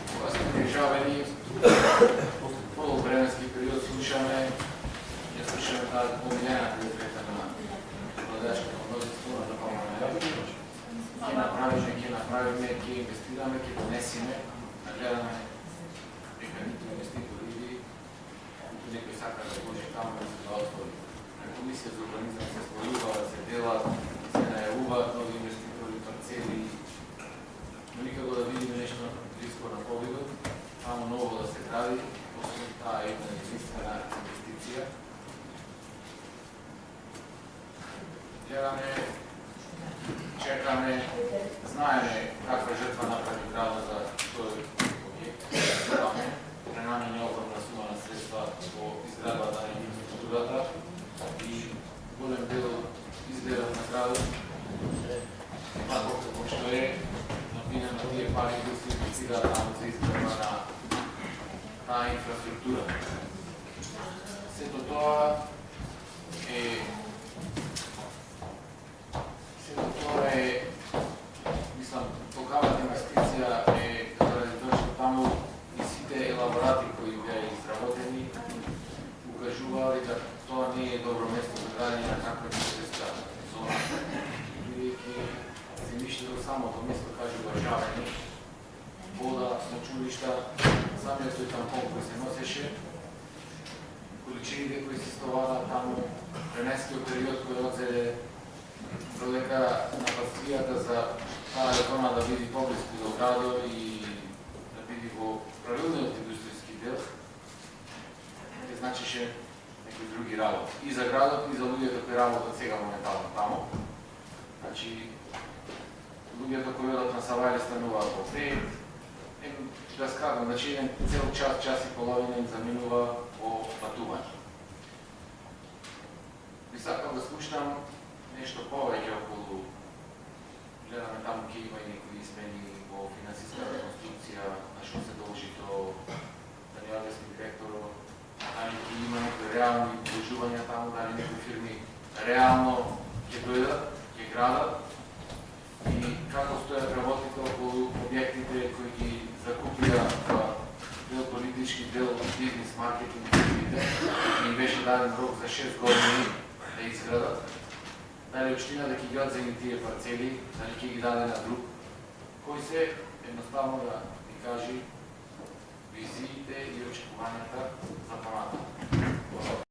Кога сме приближавани по-временски период, слушаме тази помилена приоритета на владачката множество на допълнение. Ке направиме, ке инвестираме, ке донесиме, нагледаме дека нито инвеститори или некој сака да може таму да се отвори. Комисија за урбанизам се спорува, се делат, се најавуваат нови инвеститори, парцели, но никако да видиме нешто близко на погледот, таму ново да се гради, после таа една единствена инвестиција. Гледаме, чекаме, знаеме каква жртва направи града за тој објект. Пренамене огромна сума на средства по изградбата на инфраструктурата и голем дел изгледат на градот. Ако како што е, например, на тие пари да се инвестираат таму за изградба на таа инфраструктура. Сето тоа е мислам, такавата инвестиција е заради тоа што таму и сите елаборати кои беа изработени укажували дека тоа не е добро место за градење на каква индустријска зона. Бидејќи земјиштето самото место каже уважавани, вода, мочулишта, самиот тој тампон кој се носеше, количините кои се стовара таму, временскиот период кој одзеде додека напастијата за таа зона да биде поблиску до градот и да биде во правилниот индустријски дел, ќе значише некои други работи. И за градот, и за луѓето кои работат сега моментално таму. Значи, луѓето кои одат на Савајле стануваат во 5, да скратам, значи еден цел час, час и половина им заминува во патување. Би сакал да слушнам нешто повеќе околу, гледаме таму ке има и некои измени во финансиската конструкција, на што се должи то, да не објасни директорот, дали ке има некои реални вложувања таму, дали некои фирми реално ќе дојдат, ќе градат и како стојат работите околу објектите кои ги закупија дел политички, дел бизнес, маркетинг, им беше даден рок за 6 години да изградат. Дали општина да ќе ги одземи тие парцели, дали ќе ги даде на друг, кој се едноставно да ни кажи визиите и очекувањата за понатаму.